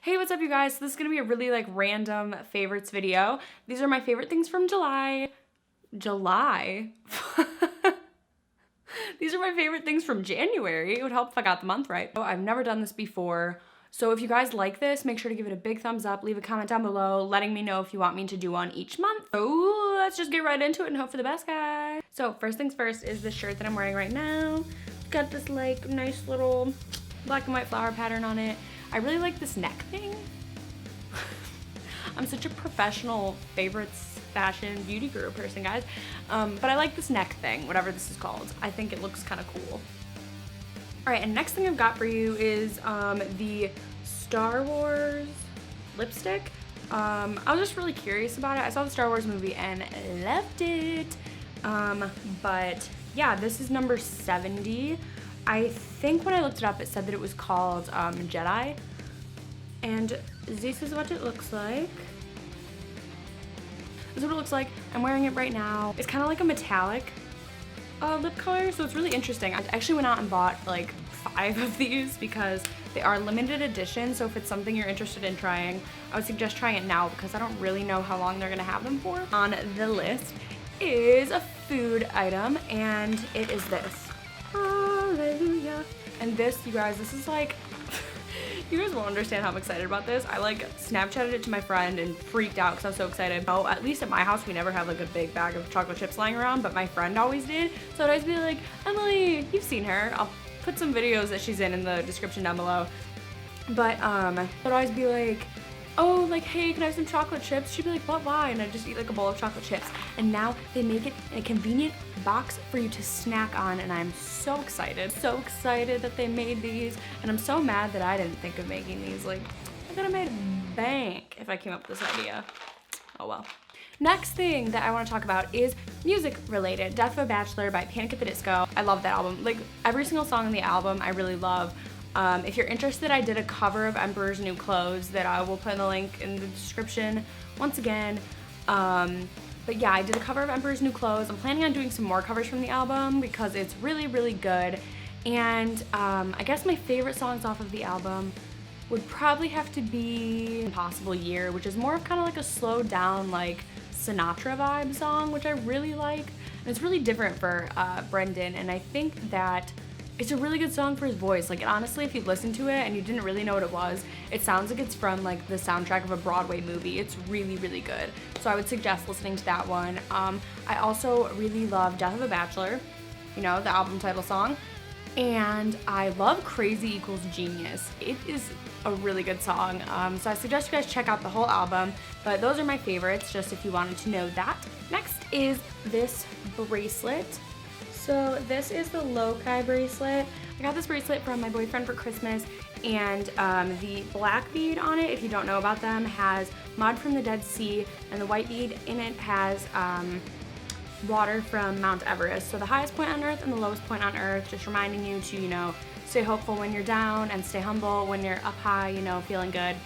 Hey, what's up you guys? So this is gonna be a really like random favorites video. These are my favorite things from July. July? These are my favorite things from January. It would help if I got the month right. Oh, I've never done this before. So if you guys like this, make sure to give it a big thumbs up, leave a comment down below, letting me know if you want me to do one each month. So let's just get right into it and hope for the best, guys. So first things first is this shirt that I'm wearing right now. It's got this like nice little black and white flower pattern on it. I really like this neck thing. I'm such a professional favorites, fashion, beauty guru person, guys. But I like this neck thing, whatever this is called. I think it looks kind of cool. All right, and next thing I've got for you is the Star Wars lipstick. I was just really curious about it. I saw the Star Wars movie and loved it. But yeah, this is number 70. I think when I looked it up, it said that it was called Jedi. And this is what it looks like. This is what it looks like. I'm wearing it right now. It's kind of like a metallic lip color, so it's really interesting. I actually went out and bought like 5 of these because they are limited edition, so if it's something you're interested in trying, I would suggest trying it now because I don't really know how long they're gonna have them for. On the list is a food item, and it is this. Hallelujah. And this, you guys, this is like, you guys won't understand how I'm excited about this. I like Snapchatted it to my friend and freaked out because I was so excited. Oh, at least at my house, we never have like a big bag of chocolate chips lying around, but my friend always did. So I'd always be like, Emily, you've seen her. I'll put some videos that she's in the description down below. But I'd always be like, oh, like, hey, can I have some chocolate chips? She'd be like, what, why? And I'd just eat like a bowl of chocolate chips. And now they make it in a convenient box for you to snack on, and I'm so excited that they made these. And I'm so mad that I didn't think of making these. Like, I could have made bank if I came up with this idea. Oh well. Next thing that I want to talk about is music related. Death of a Bachelor by Panic at the Disco. I love that album. Like, every single song on the album I really love. If you're interested, I did a cover of Emperor's New Clothes that I will put in the link in the description once again. But yeah, I did a cover of Emperor's New Clothes. I'm planning on doing some more covers from the album because it's really, really good. And I guess my favorite songs off of the album would probably have to be Impossible Year, which is more of kind of like a slowed down, like Sinatra vibe song, which I really like. And it's really different for Brendan, and I think that it's a really good song for his voice. Like, honestly, if you listen to it and you didn't really know what it was, it sounds like it's from like the soundtrack of a Broadway movie. It's really, really good. So I would suggest listening to that one. I also really love Death of a Bachelor, you know, the album title song. And I love Crazy Equals Genius. It is a really good song. So I suggest you guys check out the whole album, but those are my favorites, just if you wanted to know that. Next is this bracelet. So this is the Lokai bracelet. I got this bracelet from my boyfriend for Christmas, and the black bead on it, if you don't know about them, has mud from the Dead Sea, and the white bead in it has water from Mount Everest. So the highest point on Earth and the lowest point on Earth, just reminding you to, you know, stay hopeful when you're down and stay humble when you're up high, you know, feeling good.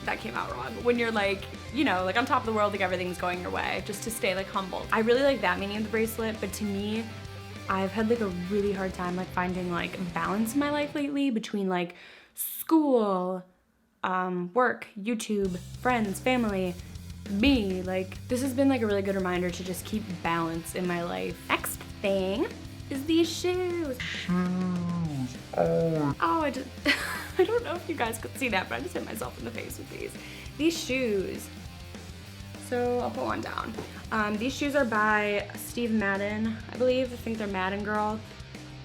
That came out wrong. When you're like, you know, like on top of the world, like everything's going your way, just to stay like humble. I really like that meaning of the bracelet, but to me, I've had like a really hard time like finding like balance in my life lately between like school, work, YouTube, friends, family, me. Like, this has been like a really good reminder to just keep balance in my life. Next thing is these shoes. Oh, I just, I don't know if you guys could see that, but I just hit myself in the face with these. These shoes. So I'll put one down. These shoes are by Steve Madden, I believe. I think they're Madden Girl.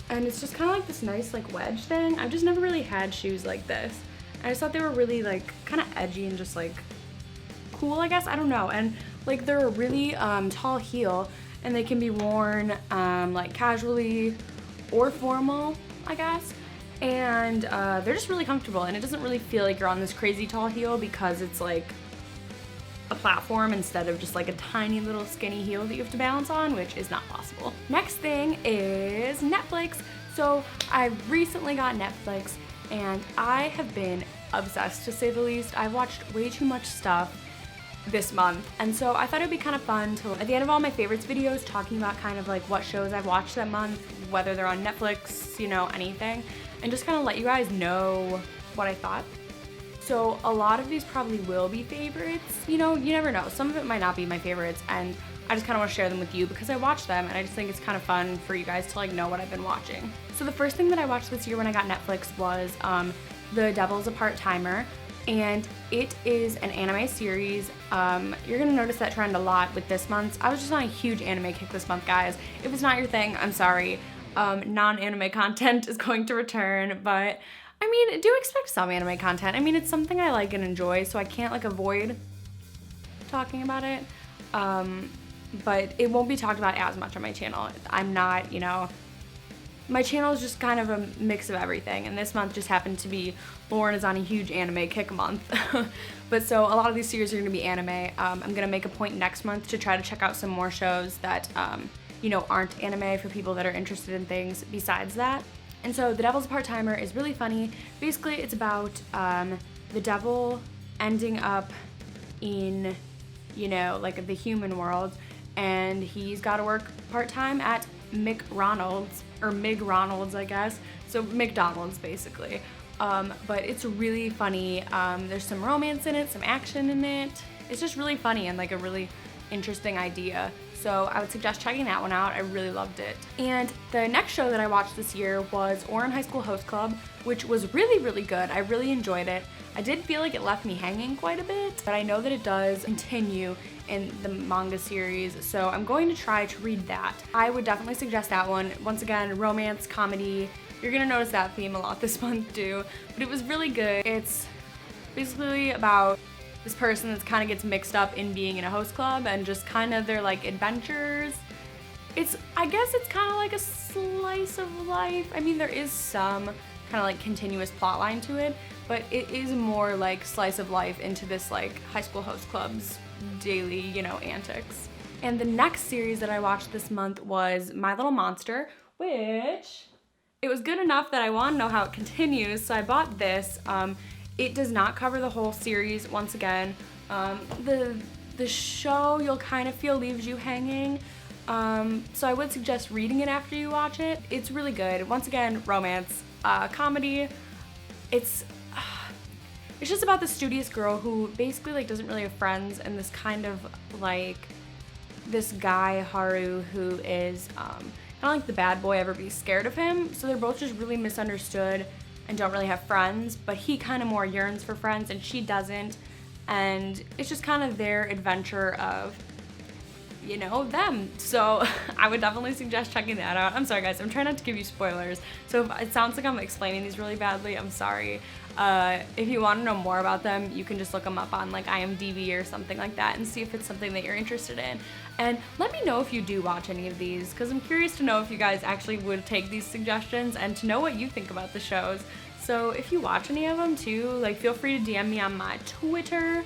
And it's just kind of like this nice like wedge thing. I've just never really had shoes like this. I just thought they were really like kind of edgy and just like cool, I guess. I don't know. And like they're a really tall heel, and they can be worn like casually or formal, I guess. And they're just really comfortable, and it doesn't really feel like you're on this crazy tall heel because it's like a platform instead of just like a tiny little skinny heel that you have to balance on, which is not possible. Next thing is Netflix. So I recently got Netflix, and I have been obsessed, to say the least. I've watched way too much stuff this month, and so I thought it'd be kind of fun to, at the end of all my favorites videos, talking about kind of like what shows I've watched that month, whether they're on Netflix, you know, anything, and just kind of let you guys know what I thought. So a lot of these probably will be favorites. You know, you never know. Some of it might not be my favorites, and I just kind of want to share them with you because I watch them and I just think it's kind of fun for you guys to like know what I've been watching. So the first thing that I watched this year when I got Netflix was The Devil's a Part-Timer, and it is an anime series. You're gonna notice that trend a lot with this month. I was just on a huge anime kick this month, guys. If it's not your thing, I'm sorry. Non-anime content is going to return, but I mean, do expect some anime content. I mean, it's something I like and enjoy, so I can't like avoid talking about it. But it won't be talked about as much on my channel. I'm not, you know, my channel is just kind of a mix of everything, and this month just happened to be Lauren is on a huge anime kick month. But so a lot of these series are gonna be anime. I'm gonna make a point next month to try to check out some more shows that, you know, aren't anime for people that are interested in things besides that. And so The Devil's a Part-Timer is really funny. Basically, it's about the devil ending up in, you know, like the human world, and he's got to work part-time at McRonald's, or McRonald's, I guess. So McDonald's, basically. But it's really funny. There's some romance in it, some action in it. It's just really funny and like a really interesting idea. So I would suggest checking that one out. I really loved it. And the next show that I watched this year was Ouran High School Host Club, which was really, really good. I really enjoyed it. I did feel like it left me hanging quite a bit, but I know that it does continue in the manga series, so I'm going to try to read that. I would definitely suggest that one. Once again, romance, comedy. You're gonna notice that theme a lot this month too, but it was really good. It's basically about this person that kind of gets mixed up in being in a host club and just kind of their like adventures. I guess it's kind of like a slice of life. I mean, there is some kind of like continuous plot line to it, but it is more like slice of life into this like high school host club's daily, you know, antics. And the next series that I watched this month was My Little Monster, which it was good enough that I want to know how it continues, so I bought this. It does not cover the whole series. Once again, the show you'll kind of feel leaves you hanging. So I would suggest reading it after you watch it. It's really good. Once again, romance, comedy. It's just about this studious girl who basically like doesn't really have friends, and this kind of like this guy Haru who is kind of like the bad boy, everybody's scared of him. So they're both just really misunderstood and don't really have friends, but he kind of more yearns for friends and she doesn't. And it's just kind of their adventure of, you know, them. So I would definitely suggest checking that out. I'm sorry guys, I'm trying not to give you spoilers. So if it sounds like I'm explaining these really badly, I'm sorry. If you want to know more about them, you can just look them up on like IMDb or something like that and see if it's something that you're interested in. And let me know if you do watch any of these, because I'm curious to know if you guys actually would take these suggestions and to know what you think about the shows. So if you watch any of them too, like feel free to DM me on my Twitter,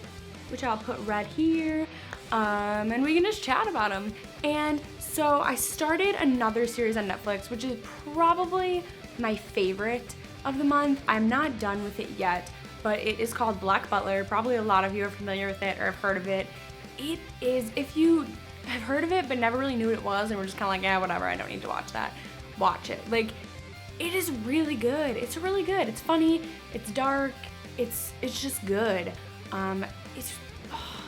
which I'll put right here, and we can just chat about them. And so I started another series on Netflix, which is probably my favorite of the month. I'm not done with it yet, but it is called Black Butler. Probably a lot of you are familiar with it or have heard of it. It is, if you have heard of it but never really knew what it was and were just kind of like, yeah, whatever, I don't need to watch that, watch it. Like, it is really good. It's really good. It's funny, it's dark, it's just good.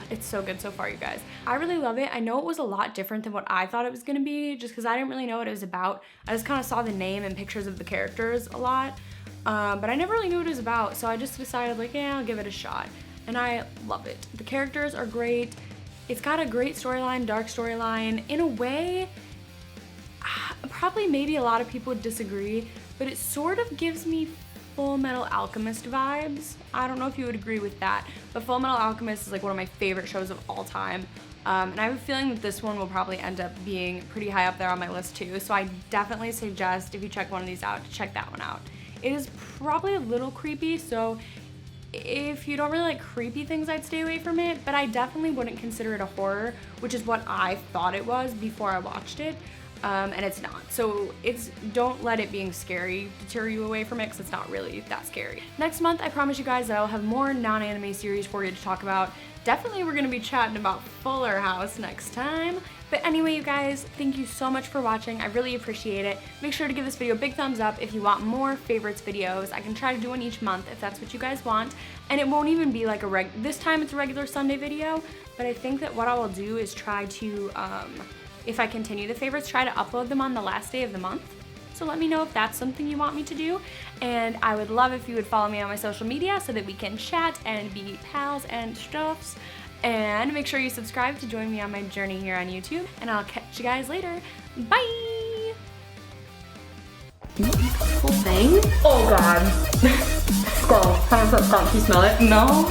It's so good so far, you guys. I really love it. I know it was a lot different than what I thought it was gonna be, just because I didn't really know what it was about. I just kind of saw the name and pictures of the characters a lot, but I never really knew what it was about, so I just decided like, yeah, I'll give it a shot. And I love it. The characters are great. It's got a great storyline, dark storyline. In a way, probably maybe a lot of people would disagree, but it sort of gives me Full Metal Alchemist vibes. I don't know if you would agree with that, but Full Metal Alchemist is like one of my favorite shows of all time. And I have a feeling that this one will probably end up being pretty high up there on my list too. So I definitely suggest if you check one of these out, to check that one out. It is probably a little creepy, so if you don't really like creepy things, I'd stay away from it, but I definitely wouldn't consider it a horror, which is what I thought it was before I watched it. And it's not. So don't let it being scary deter you away from it, because it's not really that scary. Next month, I promise you guys that I'll have more non-anime series for you to talk about. definitely we're gonna be chatting about Fuller House next time. But anyway, you guys, thank you so much for watching. I really appreciate it. Make sure to give this video a big thumbs up if you want more favorites videos. I can try to do one each month if that's what you guys want. And it won't even be like this time it's a regular Sunday video, but I think that what I will do is try to, if I continue the favorites, try to upload them on the last day of the month. So let me know if that's something you want me to do. And I would love if you would follow me on my social media so that we can chat and be pals and stuffs. And make sure you subscribe to join me on my journey here on YouTube. And I'll catch you guys later. Bye! You eat the whole thing? Oh god. Skull. 100% skunk. You smell it? No.